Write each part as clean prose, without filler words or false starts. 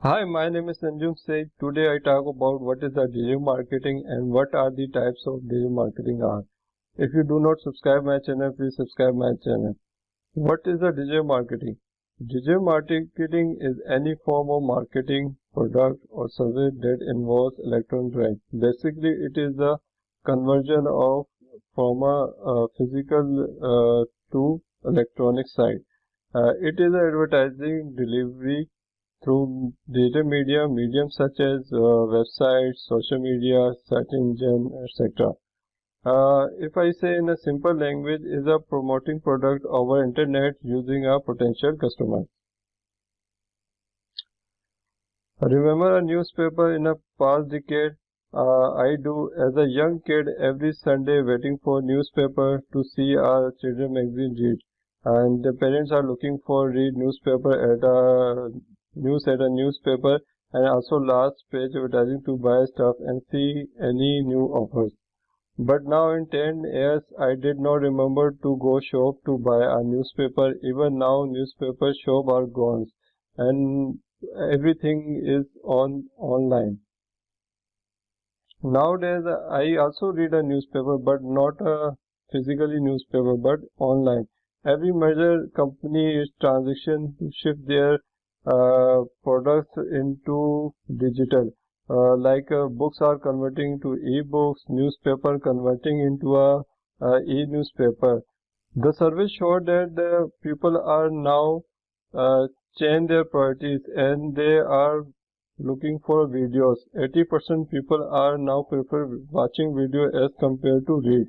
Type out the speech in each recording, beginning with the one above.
Hi, my name is Sanjum Sheikh. Today I talk about what is the digital marketing and what are the types of digital marketing are. If you do not subscribe my channel, please subscribe my channel. What is the digital marketing? Digital marketing is any form of marketing, product or service that involves electronic. Basically, it is the conversion of from a physical to electronic side. It is advertising delivery through digital mediums such as websites, social media, search engine, etc. If I say in a simple language, is a promoting product over internet using a potential customer. Remember a newspaper in a past decade? I do as a young kid every Sunday waiting for newspaper to see our children magazine read. And the parents are looking for read newspaper at a news at a newspaper and also last page advertising to buy stuff and see any new offers. But now in 10 years I did not remember to go shop to buy a newspaper. Even now newspaper shop are gone and everything is online. Nowadays I also read a newspaper but not a physically newspaper but online. Every major company is transition to shift their products into digital. Books are converting to e-books, newspaper converting into a e-newspaper. The survey showed that the people are now uh, change their priorities and they are looking for videos. 80% people are now prefer watching video as compared to read.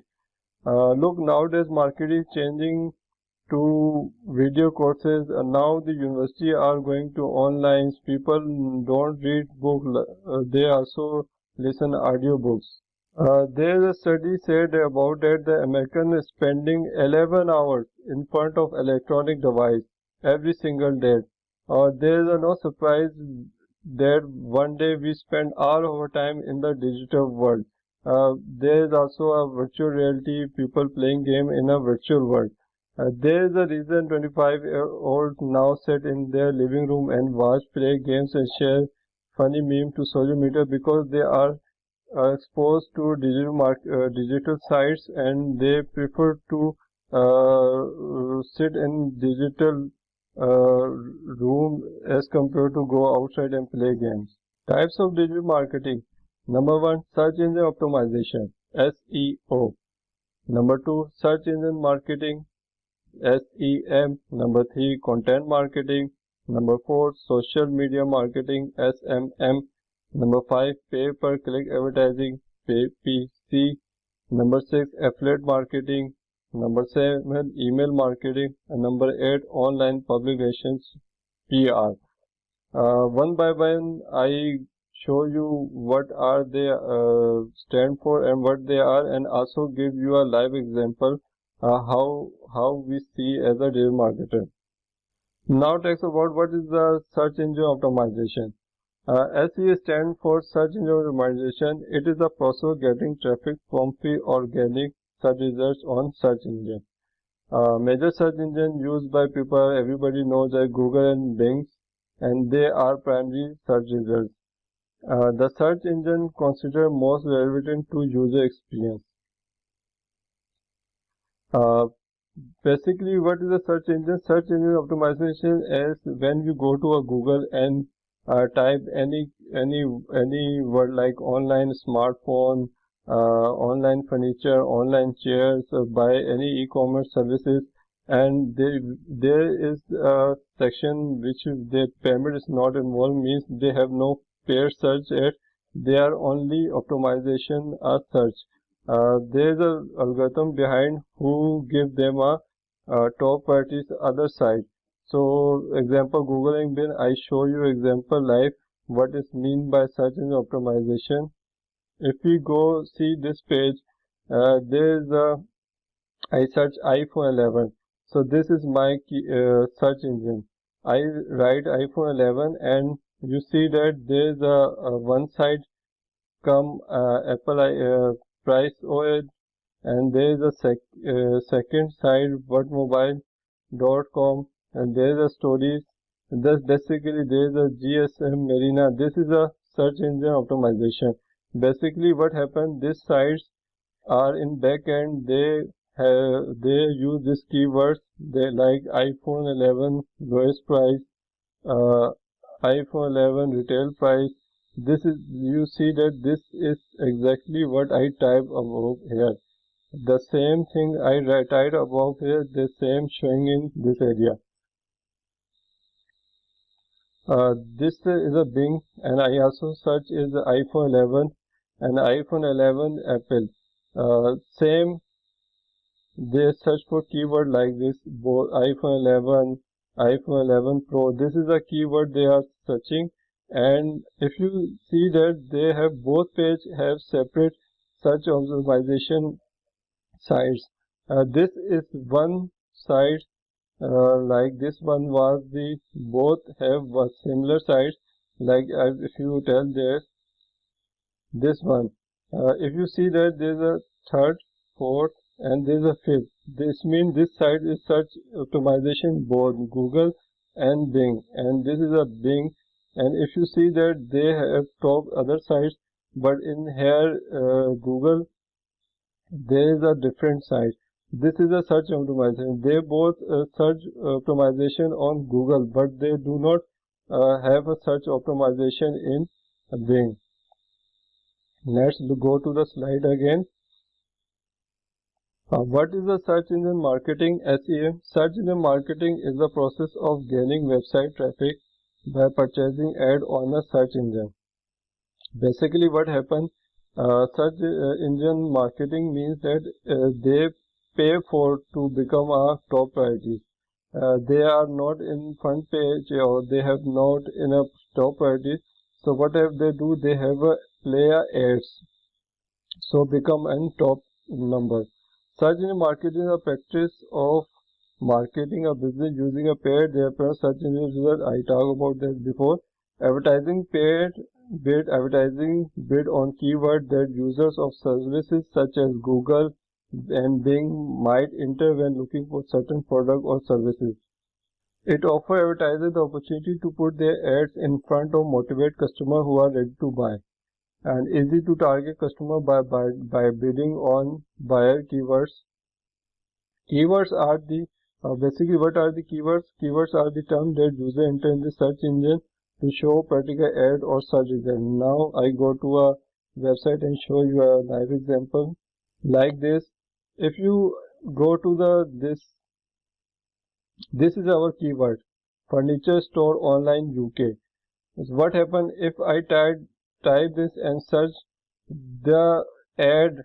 Look, nowadays market is changing to video courses. Now the university are going to online. People don't read book. They also listen audio books. There is a study said about that the American is spending 11 hours in front of electronic device every single day. There is no surprise that one day we spend all our time in the digital world. There is also a virtual reality, people playing game in a virtual world. There is a reason 25-year-olds now sit in their living room and watch, play games and share funny meme to social media because they are exposed to digital sites and they prefer to sit in digital room as compared to go outside and play games. Types of digital marketing. Number one, search engine optimization, SEO. Number two, search engine marketing, SEM. Number three, content marketing. Number four, social media marketing, SMM. Number five, pay per click advertising, PPC. Number six, affiliate marketing. Number seven, email marketing. And number eight, online public relations, PR. One by one, I show you what are they stand for and what they are, and also give you a live example how we see as a digital marketer. Now talks about what is the search engine optimization. SEO stands for search engine optimization. It is the process of getting traffic from free organic search results on search engine. Major search engine used by people everybody knows are Google and Bing, and they are primary search results. The search engine considered most relevant to user experience. Uh, Basically, what is a search engine? Search engine optimization is when you go to a Google and type any word like online smartphone, online furniture, online chairs, buy any e-commerce services, and there is a section which their payment is not involved, means they have no paid search yet. They are only optimization a search. There is a algorithm behind who give them a top priorities other side. So example Google and Bing, I show you example live what is mean by search engine optimization. If we go see this page, there is a I search iPhone 11. So this is my search engine. I write iPhone 11 and you see that there is a one side come Apple price OS and there is a second site whatmobile.com and there is a stories Thus basically there is a GSM Marina. This is a search engine optimization. Basically what happened, these sites are in backend, they use these keywords, they like iPhone 11 lowest price, uh, iPhone 11 retail price. This is, you see that this is exactly what I type above here. The same thing I typed above here, the same showing in this area. This is a Bing, and I also search is the iPhone 11 and iPhone 11 Apple. Same, they search for keyword like this, both iPhone 11, iPhone 11 Pro. This is a keyword they are searching, and if you see that they have both page have separate search optimization sites. This is one site. Like this one was the both have similar sides, like if you tell there this one, if you see that there is a third, fourth, and there is a fifth, this means this site is search optimization both Google and Bing, and this is a Bing. And if you see that they have top other sites, but in here Google there is a different site. This is a search optimization. They both search optimization on Google, but they do not have a search optimization in Bing. Let's go to the slide again. What is the search engine marketing? SEM. Search engine marketing is the process of gaining website traffic by purchasing ad on a search engine. Basically what happens, search engine marketing means that they pay for to become a top priority. They are not in front page or they have not enough top priority. So whatever they do, they have a play ads, so become an top number. Search engine marketing is a practice of marketing a business using a paid search engine result. I talked about that before. Advertising advertising bid on keyword that users of services such as Google and Bing might enter when looking for certain product or services. It offers advertisers the opportunity to put their ads in front of motivate customers who are ready to buy, and easy to target customer by bidding on buyer keywords. Keywords are the basically what are the keywords? Keywords are the term that user enter in the search engine to show particular ad or search result. Now I go to a website and show you a live example like this. If you go to this is our keyword, furniture store online UK. What happen if I type this and search the ad,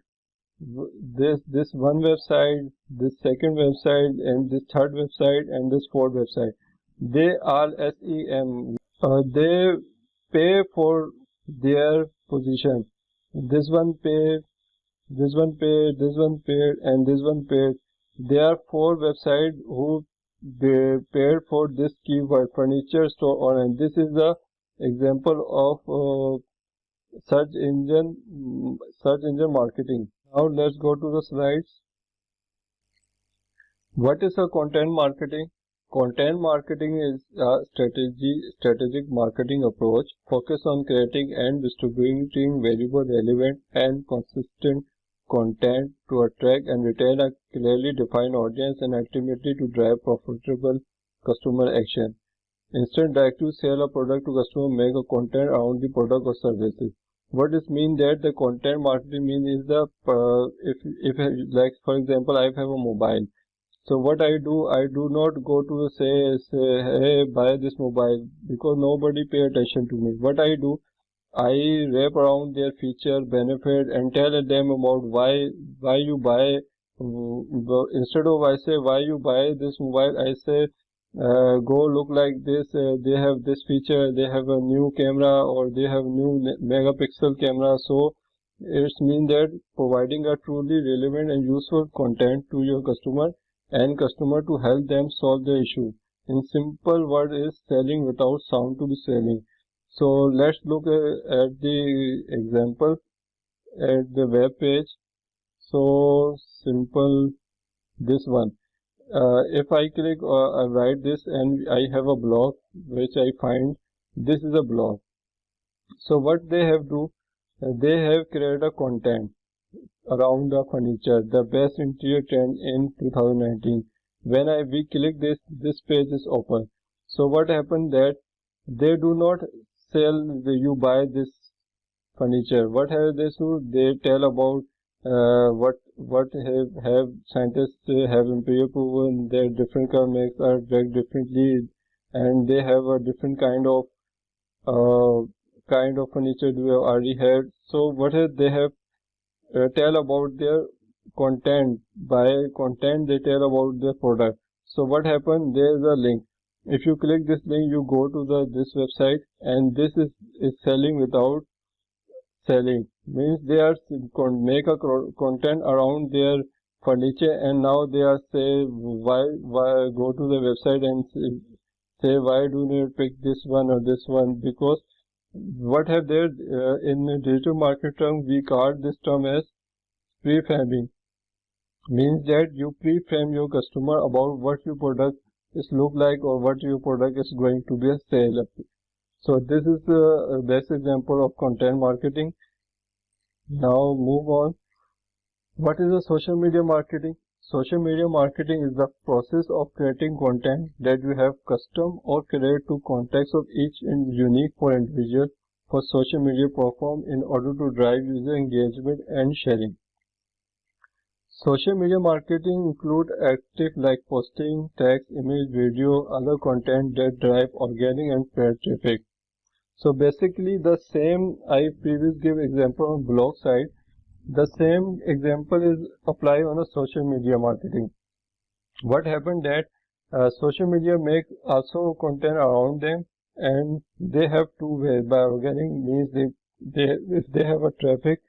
this one website, this second website, and this third website, and this fourth website? They are SEM. They pay for their position. This one paid, this one paid, this one paid, and this one paid. There are 4 websites who paid for this keyword, furniture store online. This is the example of search engine marketing. Now let's go to the slides. What is a content marketing? Content marketing is a strategic marketing approach focused on creating and distributing valuable, relevant, and consistent content to attract and retain a clearly defined audience and ultimately to drive profitable customer action. Instead, direct to sell a product to customer, make a content around the product or services. What this means that the content marketing means is the if like for example I have a mobile. So what I do not go to say hey buy this mobile, because nobody pay attention to me. What I do, I wrap around their feature, benefit, and tell them about why you buy. Instead of I say why you buy this mobile, I say go look like this. They have this feature. They have a new camera or they have new megapixel camera. So it means that providing a truly relevant and useful content to your customer and customer to help them solve the issue. In simple word is selling without sound to be selling. So let's look at the example at the web page. So simple, this one. if I click I write this and I have a blog which I find this is a blog. So what they have do, they have created a content around the furniture, the best interior trend in 2019. When we click this page is open. So what happened that they do not sell you buy this furniture. What have they do? They tell about what have scientists have empirically proven that different makes are drug differently, and they have a different uh, kind of furniture do have already had. So what have they have tell about their content. By content they tell about their product. So what happened, there is a link. If you click this link you go to this website, and this is selling without selling, means they are make a content around their furniture, and now they are say why go to the website and say why do you pick this one or this one, because what have there in digital market term we call this term as preframing, means that you pre-frame your customer about what your product is look like or what your product is going to be a sale. So this is the best example of content marketing. Now move on. What is a social media marketing? Social media marketing is the process of creating content that you have custom or create to context of each and unique for individual for social media platform in order to drive user engagement and sharing. Social media marketing include active like posting, text, image, video, other content that drive organic and paid traffic. So basically the same I previously gave example on blog side, the same example is apply on a social media marketing. What happened that social media make also content around them, and they have two ways. By organic means they if they have a traffic,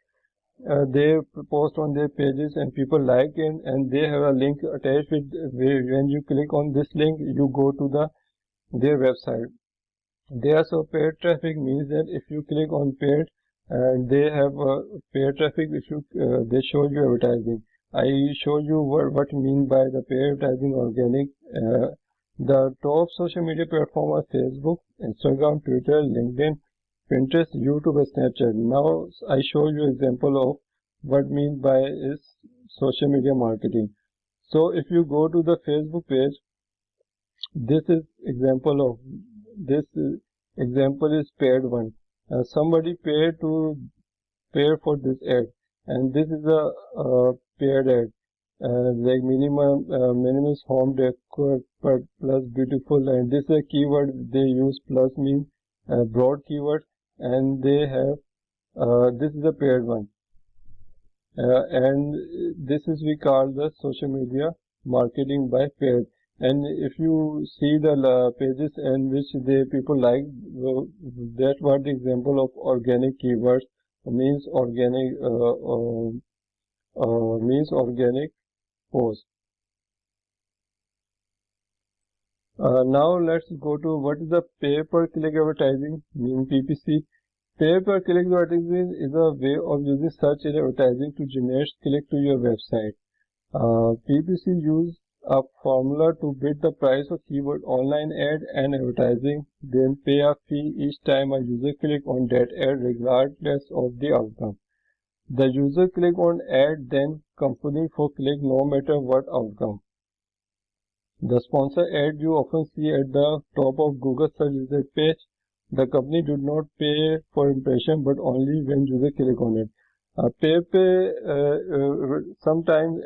they post on their pages and people like it, and they have a link attached with when you click on this link you go to their website. They also paid traffic, means that if you click on paid, they have paid traffic if you they show you advertising. I show you what mean by the paid advertising organic. The top social media platform are Facebook, Instagram, Twitter, LinkedIn, Pinterest, YouTube, and Snapchat. Now I show you example of what mean by is social media marketing. So if you go to the Facebook page, this is example of this example is paid one. Somebody paid to pay for this ad, and this is a paid ad. Like minimum home decor plus beautiful, and this is a keyword they use, plus means broad keyword, and they have this is a paired one, and this is we call the social media marketing by paid. And if you see the pages in which the people like, that what the example of organic keywords means organic post. Now let's go to what is the pay per click advertising, mean PPC. Pay per click advertising is a way of using search engine advertising to generate click to your website. PPC use a formula to bid the price of keyword online ad and advertising, then pay a fee each time a user click on that ad regardless of the outcome. The user click on ad, then company for click no matter what outcome. The sponsor ad you often see at the top of Google search result page. The company did not pay for impression but only when user click on it. Sometimes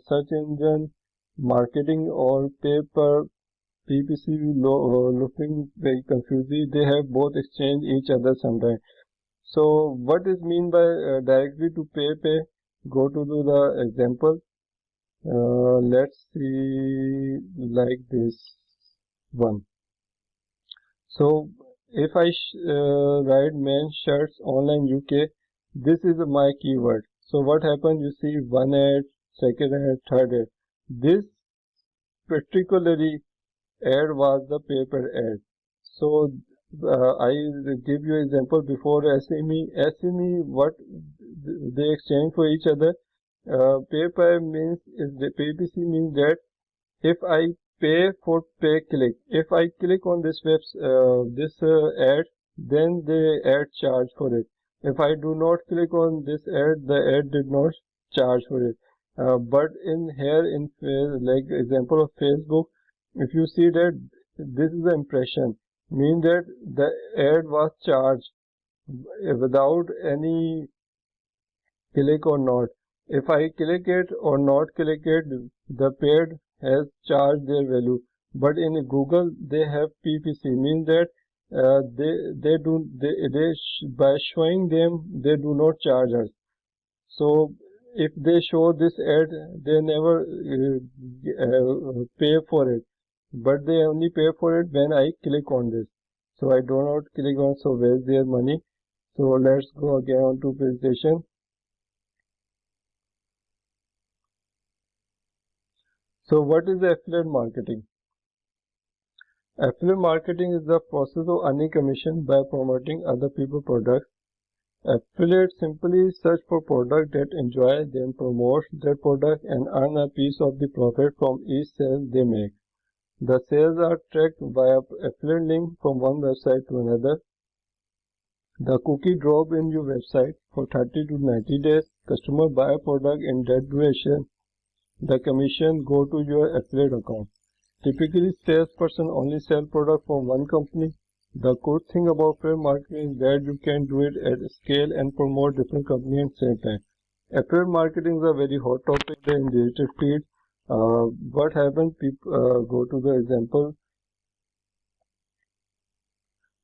search engine marketing or pay per PPC looking very confusing. They have both exchange each other sometimes. So what is mean by directly to pay? Go to the example. Let's see like this one. So if I write men's shirts online UK, this is my keyword. So what happens? You see one ad, second ad, third ad. This particularly ad was the paper ad. So I give you example before SME. SME, what they exchange for each other. Paper means is the PPC means that if I pay for pay click, if I click on this ad, then the ad charge for it. If I do not click on this ad, the ad did not charge for it. But in here in like example of Facebook, if you see that this is the impression, mean that the ad was charged without any click or not. If I click it or not click it, the paid has charged their value. But in Google they have PPC, means that by showing them they do not charge us. So if they show this ad, they never pay for it, but they only pay for it when I click on this. So I do not click on, so waste their money. So let's go again on to presentation. So what is affiliate marketing? Affiliate marketing is the process of earning commission by promoting other people's products. Affiliates simply search for products that enjoy, then promote that product and earn a piece of the profit from each sale they make. The sales are tracked via affiliate link from one website to another. The cookie drop in your website for 30 to 90 days. Customer buy a product in that duration. The commission go to your affiliate account. Typically, salesperson only sell product from one company. The good thing about affiliate marketing is that you can do it at scale and promote different companies at the same time. Affiliate marketing is a very hot topic in digital field. What happens? People go to the example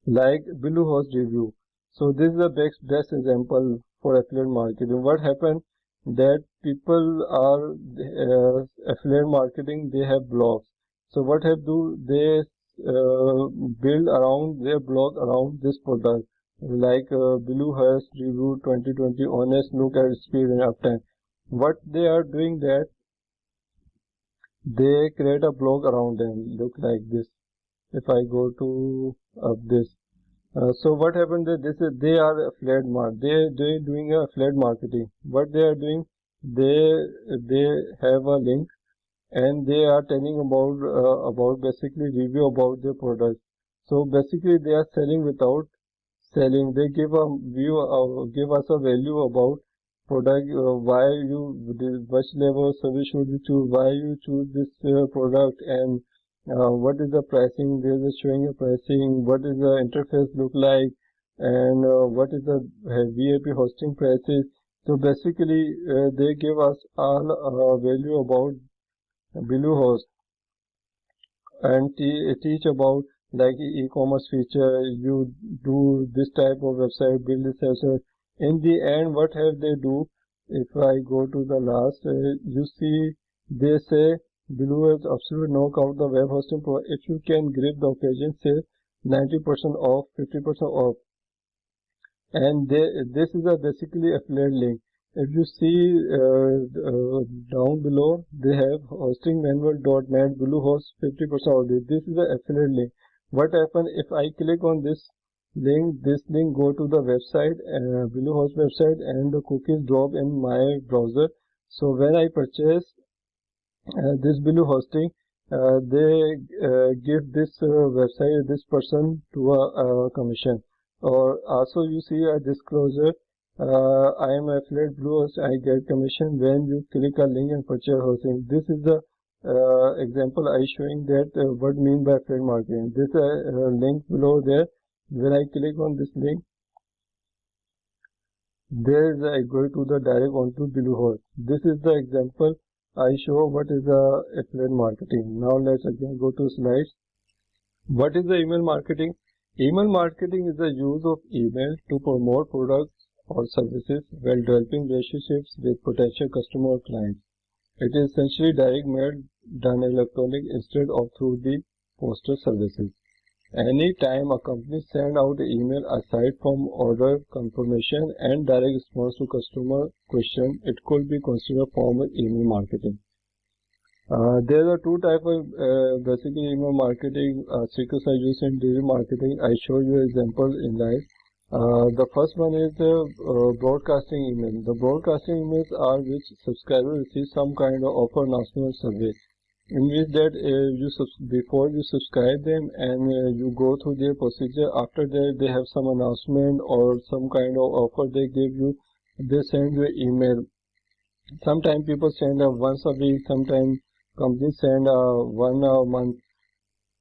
like Bluehost review. So this is the best example for affiliate marketing. What happened? That people are affiliate marketing, they have blogs. So what have do they build around their blog around this product, like Bluehost review 2020 honest look at speed and uptime. What they are doing, that they create a blog around them, look like this. If I go to this, so what happened that they are affiliate they doing affiliate marketing. What they are doing, they have a link and they are telling about basically review about their product. So basically they are selling without selling. They give a view, give us a value about product, why you, which level of service should you choose, why you choose this product, and what is the pricing. They are showing a pricing, what is the interface look like, and what is the VIP hosting prices. So basically they give us all value about Bluehost and teach about like e-commerce feature. You do this type of website, build this website. In the end, what have they do? If I go to the last, you see they say Bluehost absolute knockout the web hosting pro. If you can grip the occasion, say 90% off, 50% off, and this is a basically affiliate link. If you see down below, they have hostingmanual.net Bluehost 50% off. This is the affiliate link. What happens if I click on this link? This link go to the website, Bluehost website, and the cookies drop in my browser. So when I purchase this Bluehosting, they give this website, this person to a commission. Or also you see a disclosure. I am affiliate Bluehost. I get commission when you click a link and purchase hosting. This is the example I showing that what mean by affiliate marketing. This link below there. When I click on this link, there is I go to the direct onto Bluehost. This is the example I show what is the affiliate marketing. Now let's again go to slides. What is the email marketing? Email marketing is the use of email to promote products or services while developing relationships with potential customer or clients. It is essentially direct mail done electronic instead of through the postal services. Any time a company sends out an email aside from order confirmation and direct response to customer question, it could be considered formal email marketing. There are two types of basically email marketing secrets are used in digital marketing. I show you an example in live. The first one is broadcasting email. The broadcasting emails are which subscribers receive some kind of offer, announcement, survey. in which that before you subscribe them and you go through their procedure. After that they have some announcement or some kind of offer they give you. They send you an email. Sometimes people send once a week, sometimes companies send one a month.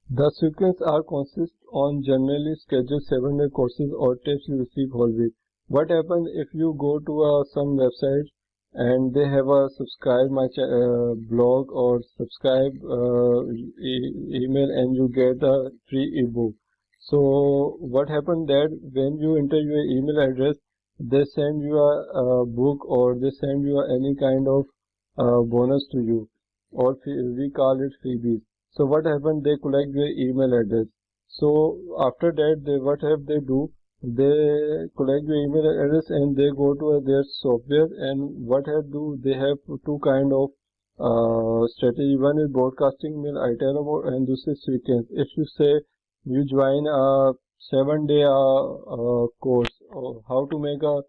The sequence are consist on generally scheduled 7-day courses or tips you receive whole week. What happens if you go to some website and they have a subscribe my blog or subscribe email and you get a free ebook. So what happened that when you enter your email address, they send you a book or they send you any kind of bonus to you, or we call it freebies. So what happened? They collect your email address. So after that, what have they do? They collect your email address and they go to their software. And what have do? They have two kind of strategy. One is broadcasting mail I tell about, and this is sequence. If you say you join a 7-day course or how to make a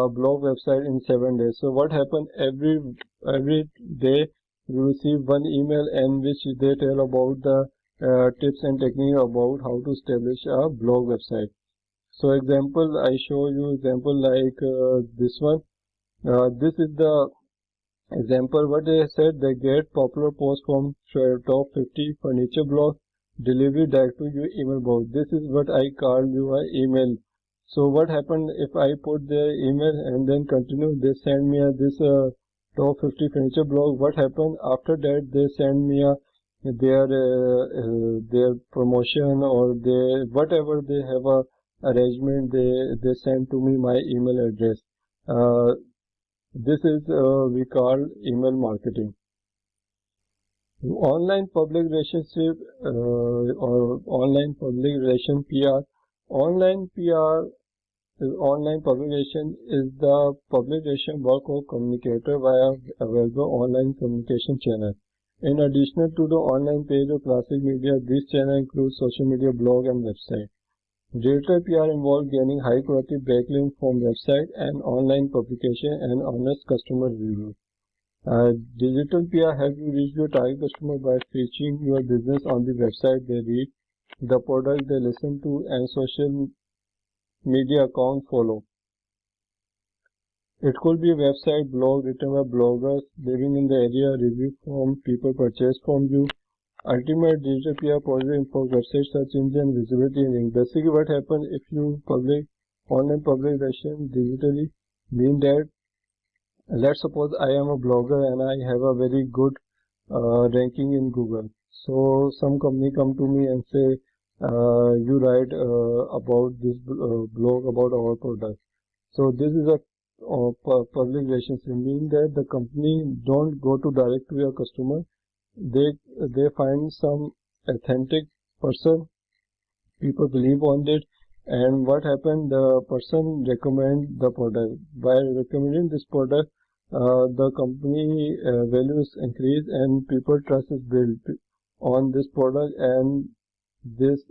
blog website in 7 days. So what happened? Every day you receive one email in which they tell about the tips and technique about how to establish a blog website. So example, I show you example like this one. This is the example. What they said, they get popular post from top 50 furniture blog delivery direct to your email box. This is what I call you a email. So what happened if I put their email and then continue? They send me this top 50 furniture blog. What happened after that? They send me their promotion or they whatever they have a arrangement. They send to me my email address. This is we call email marketing. Online public relationship or online public relation PR. Online PR online public relation is the public relation work of communicator via available online communication channel. In addition to the online page of classic media, this channel includes social media, blog, and website. Digital PR involves gaining high quality backlink from website and online publication and honest customer review. Digital PR helps you reach your target customer by featuring your business on the website they read, the product they listen to, and social media account follow. It could be a website, blog written by bloggers living in the area, review from people purchase from you. Ultimate digital PR positive for website search engine visibility and link. Basically what happens if you public online public relation digitally mean that let's suppose I am a blogger and I have a very good ranking in Google. So some company come to me and say you write about this blog about our product. So this is a public relationship, mean that the company don't go to direct to your customer. They find some authentic person, people believe on it, and what happened, the person recommend the product. By recommending this product, the company values increase and people trust is built on this product, and this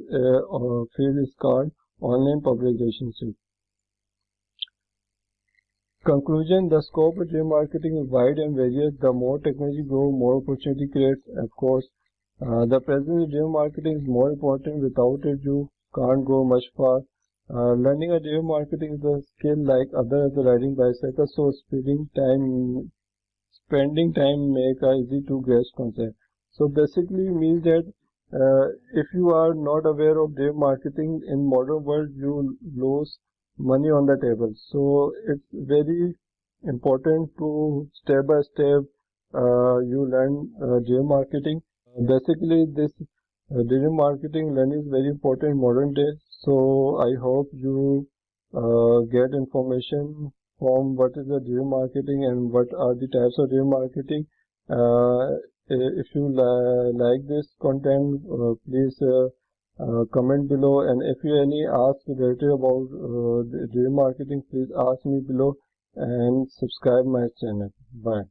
field is called online public relationship. Conclusion: the scope of digital marketing is wide and various. The more technology grows, more opportunity creates. Of course, the presence of digital marketing is more important. Without it, you can't go much far. Learning a digital marketing is a skill like other as riding bicycle. So spending time make a easy to grasp concept. So basically means that if you are not aware of digital marketing in modern world, you lose money on the table. So it's very important to step by step you learn digital marketing. Basically this digital marketing learning is very important in modern days. So I hope you get information from what is the digital marketing and what are the types of digital marketing. If you like this content, please comment below, and if you any ask related about digital marketing, please ask me below and subscribe my channel. Bye.